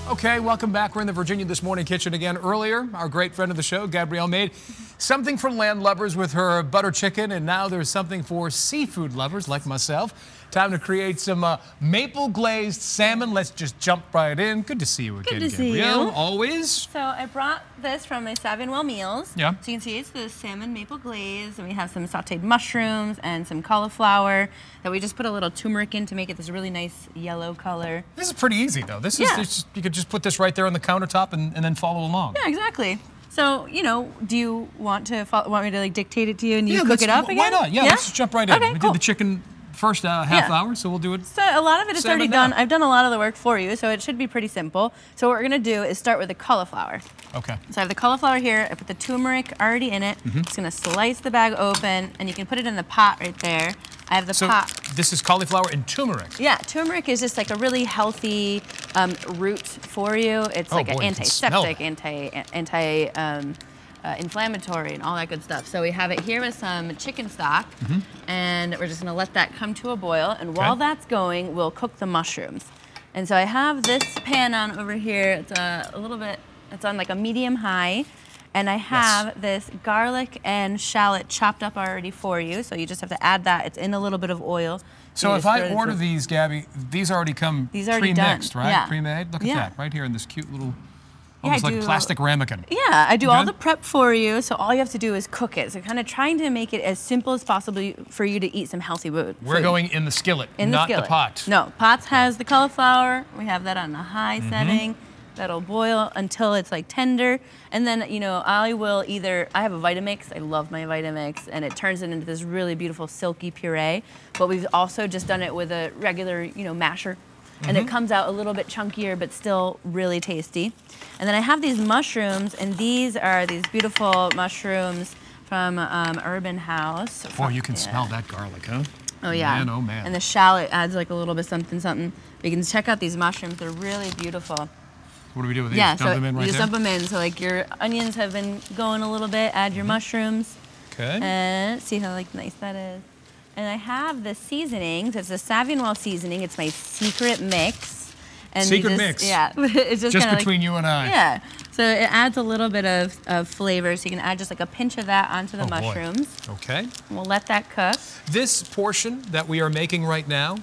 Okay, welcome back. We're in the Virginia This Morning kitchen again. Earlier, our great friend of the show, Gabrielle, made something for land lovers with her butter chicken, and now there's something for seafood lovers like myself. Time to create some maple glazed salmon. Let's just jump right in. Good to see you again, Good to see Gabrielle. you. Always. So I brought this from my Savinwell meals. Yeah. So you can see it's the salmon maple glaze, and we have some sauteed mushrooms and some cauliflower that we just put a little turmeric in to make it this really nice yellow color. This is pretty easy, though. This is you could just put this right there on the countertop and then follow along. Yeah, exactly. So, you know, do you want me to like dictate it to you and you cook it up again? Why not? Yeah, let's just jump right in. Okay, We cool. did the chicken first half hour, so we'll do it. So a lot of it is already done. now. I've done a lot of the work for you, so it should be pretty simple. So what we're gonna do is start with the cauliflower. Okay. So I have the cauliflower here. I put the turmeric already in it. Just gonna slice the bag open, and you can put it in the pot right there. I have the pot. This is cauliflower and turmeric. Yeah, turmeric is just like a really healthy root for you. It's like an antiseptic, inflammatory and all that good stuff. So we have it here with some chicken stock, and we're just gonna let that come to a boil. And while that's going, we'll cook the mushrooms. And so I have this pan on over here. It's a little bit, it's on like a medium high. And I have this garlic and shallot chopped up already for you. So you just have to add that. It's in a little bit of oil. So if I order these, Gabby, these already come pre-mixed, right? Yeah. Pre-made? Look at that, right here in this cute little, almost like plastic ramekin. Yeah, I do all the prep for you, so all you have to do is cook it. So kind of trying to make it as simple as possible for you to eat some healthy food. We're going in the skillet, not the pot. No, pots has the cauliflower. We have that on a high setting. That'll boil until it's like tender. And then, you know, I have a Vitamix. I love my Vitamix, and it turns it into this really beautiful silky puree. But we've also just done it with a regular, you know, masher. And it comes out a little bit chunkier, but still really tasty. And then I have these mushrooms, and these are these beautiful mushrooms from Urban House. Boy, you can smell that garlic, huh? Oh yeah. Man, oh man. And the shallot adds like a little bit something. You can check out these mushrooms. They're really beautiful. What do we do with these? Yeah, Dump them in right you just there? dump them in. So like your onions have been going a little bit. Add your mushrooms. Okay. And see how like nice that is. And I have the seasonings. It's a Savinwell seasoning. It's my secret mix. And secret mix? Yeah. It's just between you and I. Yeah. So it adds a little bit of flavor. So you can add just like a pinch of that onto the mushrooms. Boy. Okay. And we'll let that cook. This portion that we are making right now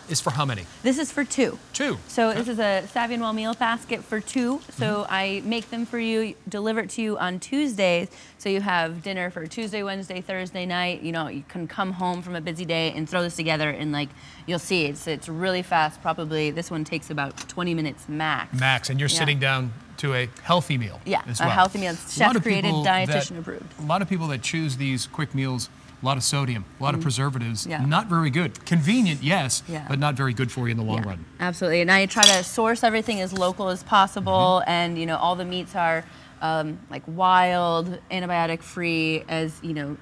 is for how many? This is for 2. 2. So this is a Savinwell meal basket for 2. So I make them for you, deliver it to you on Tuesdays. So you have dinner for Tuesday, Wednesday, Thursday night. You know, you can come home from a busy day and throw this together, and like you'll see, it's really fast. Probably this one takes about 20 minutes max. Max, and you're sitting down to a healthy meal. Yeah, as well. A healthy meal. Chef created, dietitian approved. A lot of people that choose these quick meals, a lot of sodium, a lot of preservatives, not very good. Convenient, yes, but not very good for you in the long run. Absolutely, and I try to source everything as local as possible, and you know, all the meats are like wild, antibiotic-free, as you know,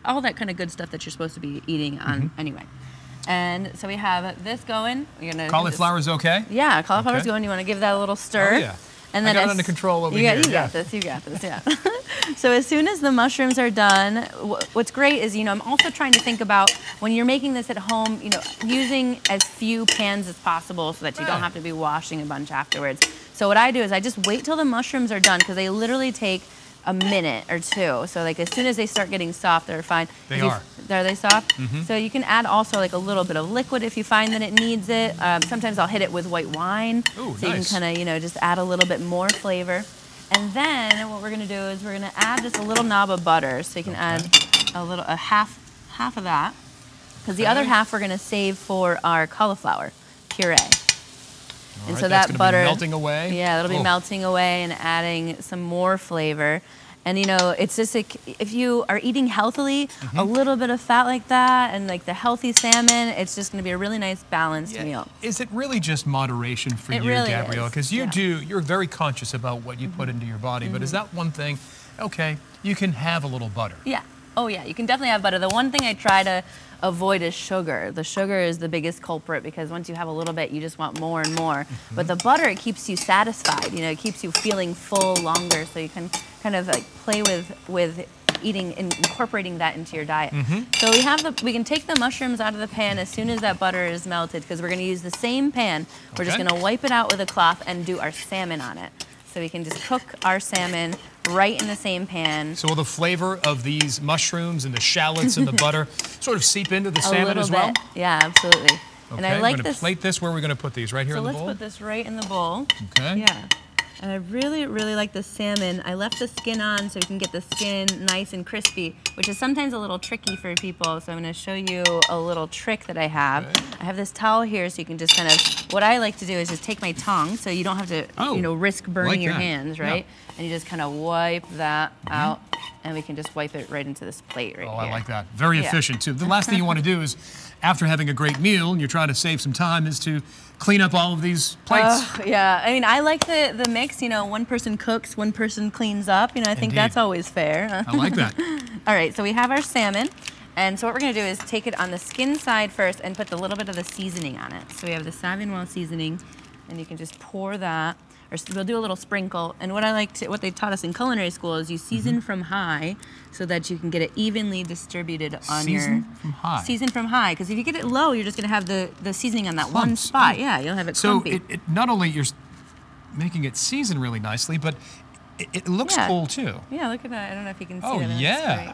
all that kind of good stuff that you're supposed to be eating on anyway. And so we have this going. Cauliflower's okay? Yeah, cauliflower's going. You want to give that a little stir. Oh, yeah. And then I got it under control over here. You got this, yeah. So as soon as the mushrooms are done, what's great is, you know, I'm also trying to think about when you're making this at home, you know, using as few pans as possible so that you don't have to be washing a bunch afterwards. So what I do is I just wait till the mushrooms are done, because they literally take a minute or 2. So like as soon as they start getting soft, they're fine. Are they soft? So you can add also like a little bit of liquid if you find that it needs it. Sometimes I'll hit it with white wine. Ooh, so you can kind of, you know, just add a little bit more flavor. And then what we're gonna do is we're gonna add just a little knob of butter. So you can add a half of that. Because the other half we're gonna save for our cauliflower puree. And so that butter be melting away. Yeah, it'll be melting away and adding some more flavor. And you know, it's just like if you are eating healthily, a little bit of fat like that, and like the healthy salmon, it's just going to be a really nice balanced meal. Is it really just moderation for you, really Gabrielle? Because you're very conscious about what you put into your body. But is that one thing? Okay, you can have a little butter. Yeah. Oh yeah, you can definitely have butter. The one thing I try to avoid is sugar. The sugar is the biggest culprit, because once you have a little bit, you just want more and more. But the butter, it keeps you satisfied. You know, it keeps you feeling full longer, so you can kind of like play with incorporating that into your diet. So we can take the mushrooms out of the pan as soon as that butter is melted, because we're going to use the same pan. We're just going to wipe it out with a cloth and do our salmon on it. So we can just cook our salmon right in the same pan. So will the flavor of these mushrooms and the shallots and the butter sort of seep into the salmon as well? Bit. Yeah, absolutely. Okay, and I like we're going to plate this. Where are we going to put these? Right here in the bowl? So let's put this right in the bowl. Okay. Yeah. And I really, really like the salmon. I left the skin on so you can get the skin nice and crispy, which is sometimes a little tricky for people. So I'm going to show you a little trick that I have. Okay. I have this towel here, so you can just kind of, what I like to do is just take my tongue, so you don't have to, risk burning your hands, right? Yeah. And you just kind of wipe that out, and we can just wipe it right into this plate right here. I like that. Very efficient, too. The last thing you want to do is, after having a great meal, and you're trying to save some time, is to clean up all of these plates. Yeah, I mean, I like the mix, one person cooks, one person cleans up, I think that's always fair. I like that. All right, so we have our salmon, and so what we're gonna do is take it on the skin side first and put a little bit of the seasoning on it. So we have the Savin seasoning, and you can just pour that, or we'll do a little sprinkle. And what they taught us in culinary school is you season from high so that you can get it evenly distributed on Season from high? Season from high, because if you get it low, you're just gonna have the seasoning on that one spot. Yeah, you'll have it clumpy. So not only you're making it season really nicely, but it looks cool too. Yeah, look at that. I don't know if you can see that. Oh, yeah.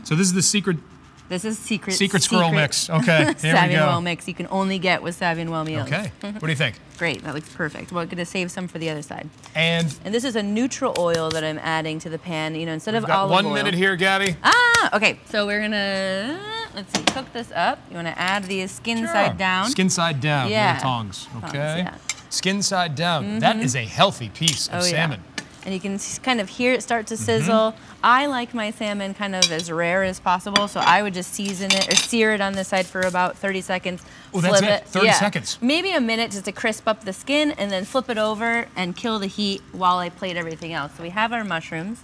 So this is the secret... This is secret squirrel mix. Okay, here we go. Savin mix you can only get with Savin meals. Okay, what do you think? Great, that looks perfect. We're gonna save some for the other side. And this is a neutral oil that I'm adding to the pan, instead of olive oil. 1 minute here, Gabby. Okay, so we're gonna, let's see, cook this up. You wanna add these skin side down. Skin side down with the tongs, okay? Skin side down, that is a healthy piece of salmon. And you can kind of hear it start to sizzle. I like my salmon kind of as rare as possible, so I would just season it or sear it on this side for about 30 seconds. Oh, that's it? 30 seconds? Maybe a minute just to crisp up the skin, and then flip it over and kill the heat while I plate everything else. So we have our mushrooms,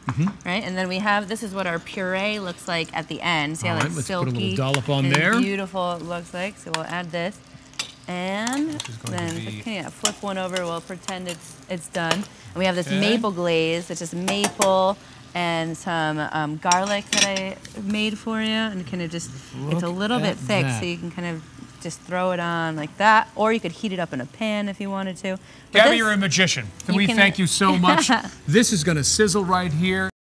right? And then we have, this is what our puree looks like at the end. See how it's let's silky put a little dollop on and there. Beautiful it looks like. So we'll add this. And then flip one over. We'll pretend it's done. And we have this maple glaze, which is maple and some garlic that I made for you, and kind of just it's a little bit thick, so you can kind of just throw it on like that, or you could heat it up in a pan if you wanted to. But Gabby, you're a magician. We thank you so much. This is going to sizzle right here.